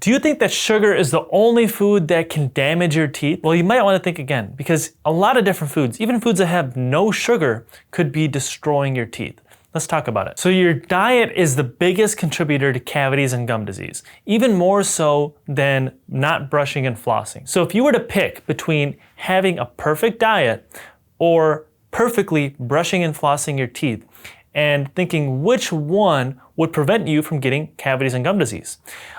Do you think that sugar is the only food that can damage your teeth? Well, you might want to think again, because a lot of different foods, even foods that have no sugar, could be destroying your teeth. Let's talk about it. So your diet is the biggest contributor to cavities and gum disease, even more so than not brushing and flossing. So if you were to pick between having a perfect diet or perfectly brushing and flossing your teeth, and thinking which one would prevent you from getting cavities and gum disease.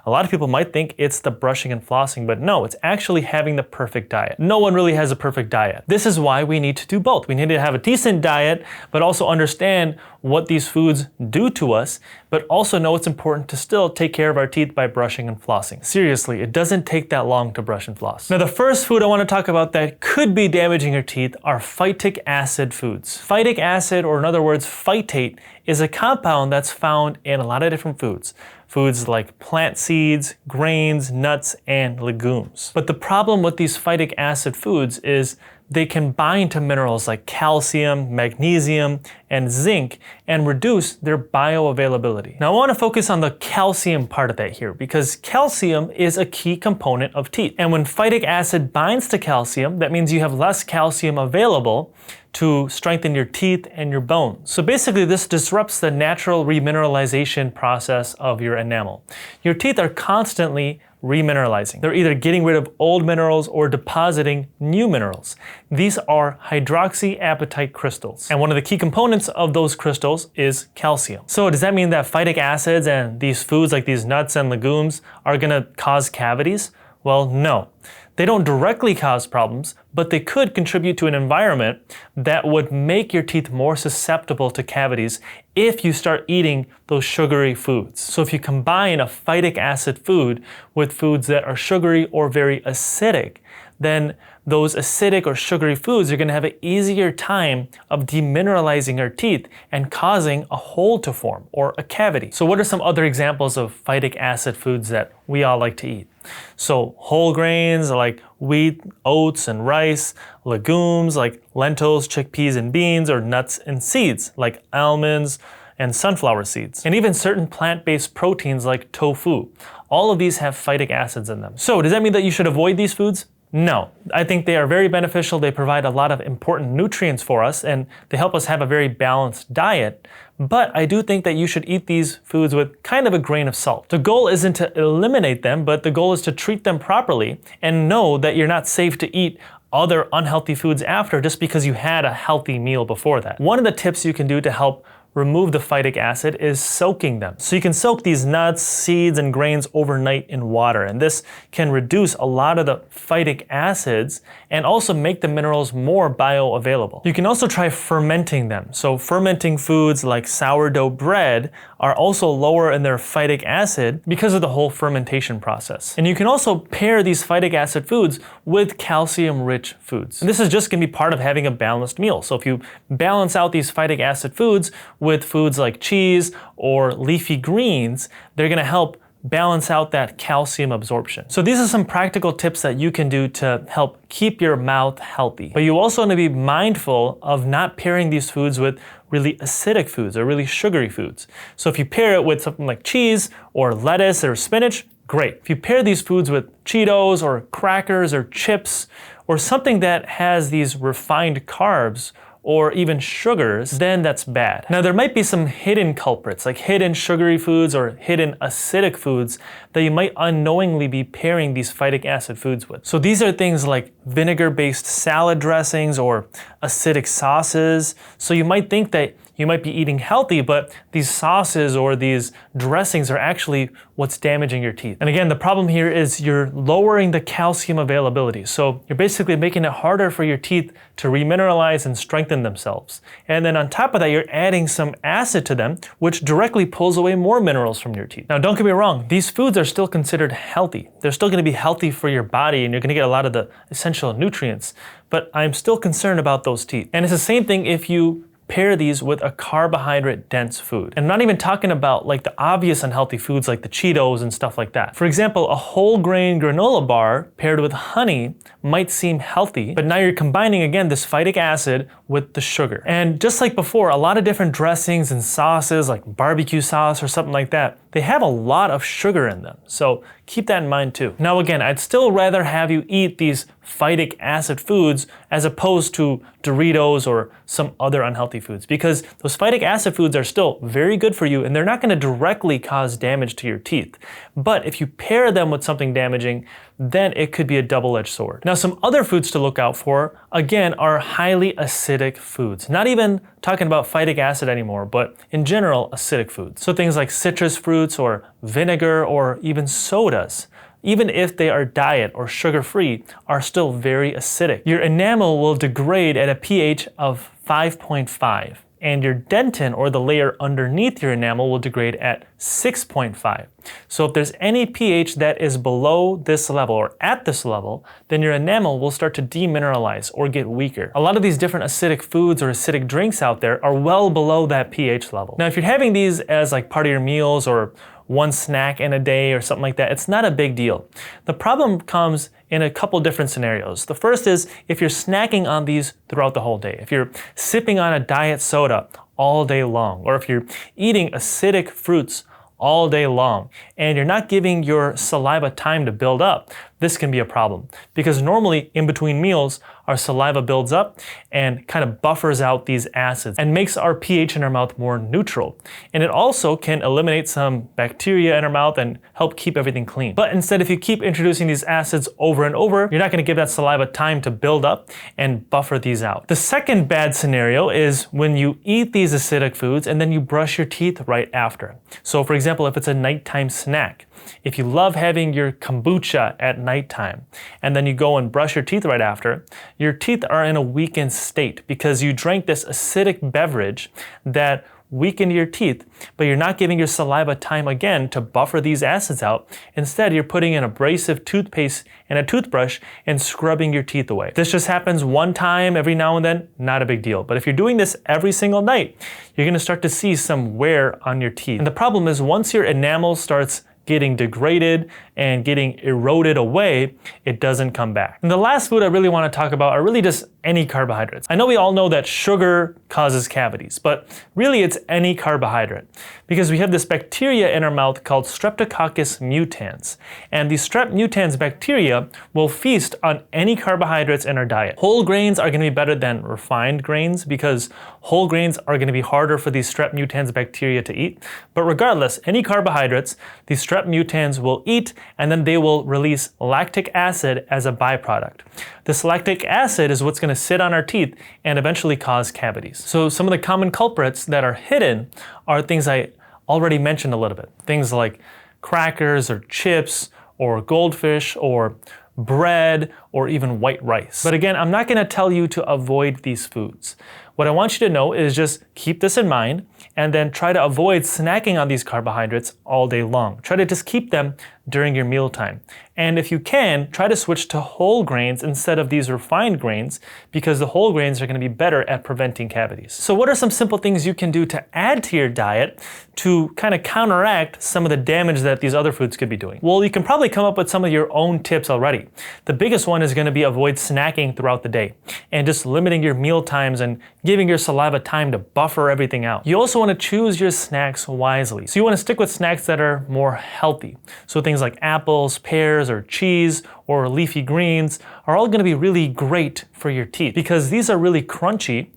A lot of people might think it's the brushing and flossing, but no, it's actually having the perfect diet. No one really has a perfect diet. This is why we need to do both. We need to have a decent diet, but also understand what these foods do to us, but also know it's important to still take care of our teeth by brushing and flossing. Seriously, it doesn't take that long to brush and floss. Now, the first food I want to talk about that could be damaging your teeth are phytic acid foods. Phytic acid, or in other words, phytate, is a compound that's found in a lot of different foods. Foods like plant seeds, grains, nuts, and legumes. But the problem with these phytic acid foods is they can bind to minerals like calcium, magnesium, and zinc and reduce their bioavailability. Now I want to focus on the calcium part of that here because calcium is a key component of teeth. And when phytic acid binds to calcium, that means you have less calcium available to strengthen your teeth and your bones. So basically this disrupts the natural remineralization process of your enamel. Your teeth are constantly remineralizing. They're either getting rid of old minerals or depositing new minerals. These are hydroxyapatite crystals. And one of the key components of those crystals is calcium. So does that mean that phytic acids and these foods like these nuts and legumes are gonna cause cavities? Well, no. They don't directly cause problems, but they could contribute to an environment that would make your teeth more susceptible to cavities if you start eating those sugary foods. So if you combine a phytic acid food with foods that are sugary or very acidic, then those acidic or sugary foods are going to have an easier time of demineralizing our teeth and causing a hole to form or a cavity. So what are some other examples of phytic acid foods that we all like to eat? So whole grains like wheat, oats, and rice, legumes like lentils, chickpeas, and beans, or nuts and seeds like almonds and sunflower seeds, and even certain plant-based proteins like tofu. All of these have phytic acids in them. So does that mean that you should avoid these foods? No, I think they are very beneficial. They provide a lot of important nutrients for us and they help us have a very balanced diet. But I do think that you should eat these foods with kind of a grain of salt. The goal isn't to eliminate them, but the goal is to treat them properly and know that you're not safe to eat other unhealthy foods after just because you had a healthy meal before that. One of the tips you can do to help remove the phytic acid is soaking them. So you can soak these nuts, seeds, and grains overnight in water, and this can reduce a lot of the phytic acids and also make the minerals more bioavailable. You can also try fermenting them. So fermenting foods like sourdough bread are also lower in their phytic acid because of the whole fermentation process. And you can also pair these phytic acid foods with calcium-rich foods. And this is just gonna be part of having a balanced meal. So if you balance out these phytic acid foods with foods like cheese or leafy greens, they're gonna help balance out that calcium absorption. So these are some practical tips that you can do to help keep your mouth healthy. But you also want to be mindful of not pairing these foods with really acidic foods or really sugary foods. So if you pair it with something like cheese or lettuce or spinach, great. If you pair these foods with Cheetos or crackers or chips or something that has these refined carbs or even sugars, then that's bad. Now there might be some hidden culprits, like hidden sugary foods or hidden acidic foods that you might unknowingly be pairing these phytic acid foods with. So these are things like vinegar-based salad dressings or acidic sauces. So you might think that you might be eating healthy, but these sauces or these dressings are actually what's damaging your teeth. And again, the problem here is you're lowering the calcium availability. So you're basically making it harder for your teeth to remineralize and strengthen themselves. And then on top of that, you're adding some acid to them, which directly pulls away more minerals from your teeth. Now, don't get me wrong, these foods are still considered healthy. They're still gonna be healthy for your body and you're gonna get a lot of the essential nutrients, but I'm still concerned about those teeth. And it's the same thing if you pair these with a carbohydrate dense food. And I'm not even talking about like the obvious unhealthy foods like the Cheetos and stuff like that. For example, a whole grain granola bar paired with honey might seem healthy, but now you're combining again this phytic acid with the sugar. And just like before, a lot of different dressings and sauces like barbecue sauce or something like that, they have a lot of sugar in them. So keep that in mind too. Now again, I'd still rather have you eat these phytic acid foods as opposed to Doritos or some other unhealthy foods, because those phytic acid foods are still very good for you and they're not going to directly cause damage to your teeth. But if you pair them with something damaging, then it could be a double-edged sword. Now, some other foods to look out for, again, are highly acidic foods. Not even talking about phytic acid anymore, but in general, acidic foods. So things like citrus fruits or vinegar or even sodas, even if they are diet or sugar-free, are still very acidic. Your enamel will degrade at a pH of 5.5. And your dentin, or the layer underneath your enamel, will degrade at 6.5. So if there's any pH that is below this level or at this level, then your enamel will start to demineralize or get weaker. A lot of these different acidic foods or acidic drinks out there are well below that pH level. Now, if you're having these as like part of your meals or one snack in a day or something like that, it's not a big deal. The problem comes in a couple different scenarios. The first is if you're snacking on these throughout the whole day. If you're sipping on a diet soda all day long, or if you're eating acidic fruits all day long, and you're not giving your saliva time to build up, this can be a problem. Because normally in between meals, our saliva builds up and kind of buffers out these acids and makes our pH in our mouth more neutral. And it also can eliminate some bacteria in our mouth and help keep everything clean. But instead, if you keep introducing these acids over and over, you're not going to give that saliva time to build up and buffer these out. The second bad scenario is when you eat these acidic foods and then you brush your teeth right after. So for example, if it's a nighttime snack, if you love having your kombucha at nighttime and then you go and brush your teeth right after, your teeth are in a weakened state because you drank this acidic beverage that weakened your teeth, but you're not giving your saliva time again to buffer these acids out. Instead, you're putting in abrasive toothpaste and a toothbrush and scrubbing your teeth away. This just happens one time every now and then, not a big deal. But if you're doing this every single night, you're gonna start to see some wear on your teeth. And the problem is once your enamel starts getting degraded and getting eroded away, it doesn't come back. And the last food I really want to talk about are really just any carbohydrates. I know we all know that sugar causes cavities, but really it's any carbohydrate because we have this bacteria in our mouth called Streptococcus mutans. And these Strep mutans bacteria will feast on any carbohydrates in our diet. Whole grains are going to be better than refined grains because whole grains are going to be harder for these Strep mutans bacteria to eat. But regardless, any carbohydrates, these Strep mutans will eat and then they will release lactic acid as a byproduct. This lactic acid is what's going to sit on our teeth and eventually cause cavities. So some of the common culprits that are hidden are things I already mentioned a little bit. Things like crackers or chips or goldfish or bread or even white rice. But again, I'm not going to tell you to avoid these foods. What I want you to know is just keep this in mind and then try to avoid snacking on these carbohydrates all day long. Try to just keep them during your mealtime. And if you can, try to switch to whole grains instead of these refined grains because the whole grains are going to be better at preventing cavities. So what are some simple things you can do to add to your diet to kind of counteract some of the damage that these other foods could be doing? Well, you can probably come up with some of your own tips already. The biggest one is going to be avoid snacking throughout the day and just limiting your meal times and giving your saliva time to buffer everything out. You also want to choose your snacks wisely. So you want to stick with snacks that are more healthy. So things like apples, pears, or cheese, or leafy greens are all going to be really great for your teeth because these are really crunchy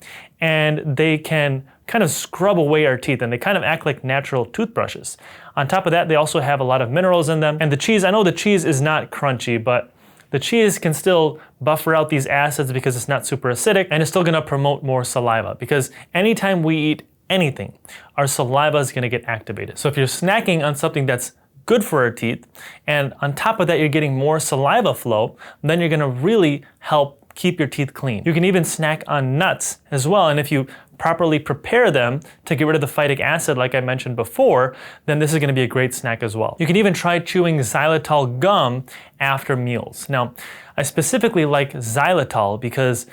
and they can kind of scrub away our teeth and they kind of act like natural toothbrushes. On top of that, they also have a lot of minerals in them. And the cheese, I know the cheese is not crunchy, but the cheese can still buffer out these acids because it's not super acidic and it's still gonna promote more saliva because anytime we eat anything, our saliva is gonna get activated. So if you're snacking on something that's good for our teeth and on top of that you're getting more saliva flow, then you're gonna really help keep your teeth clean. You can even snack on nuts as well, and if you properly prepare them to get rid of the phytic acid like I mentioned before, then this is going to be a great snack as well. You can even try chewing xylitol gum after meals. Now, I specifically like xylitol because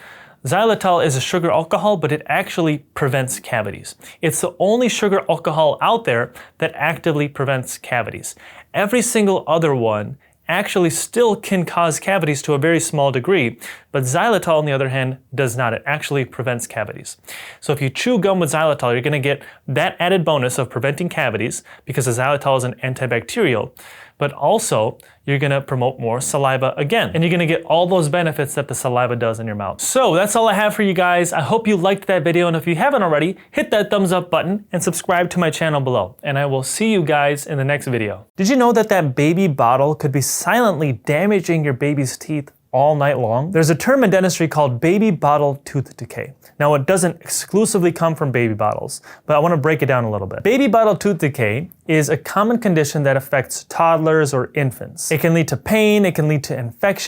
xylitol is a sugar alcohol, but it actually prevents cavities. It's the only sugar alcohol out there that actively prevents cavities. Every single other one actually still can cause cavities to a very small degree, but xylitol, on the other hand, does not. It actually prevents cavities. So if you chew gum with xylitol, you're going to get that added bonus of preventing cavities because the xylitol is an antibacterial, but also you're going to promote more saliva again, and you're going to get all those benefits that the saliva does in your mouth. So that's all I have for you guys. I hope you liked that video, and if you haven't already, hit that thumbs up button and subscribe to my channel below, and I will see you guys in the next video. Did you know that that baby bottle could be silently damaging your baby's teeth all night long? There's a term in dentistry called baby bottle tooth decay. Now, it doesn't exclusively come from baby bottles, but I want to break it down a little bit. Baby bottle tooth decay is a common condition that affects toddlers or infants. It can lead to pain, it can lead to infection,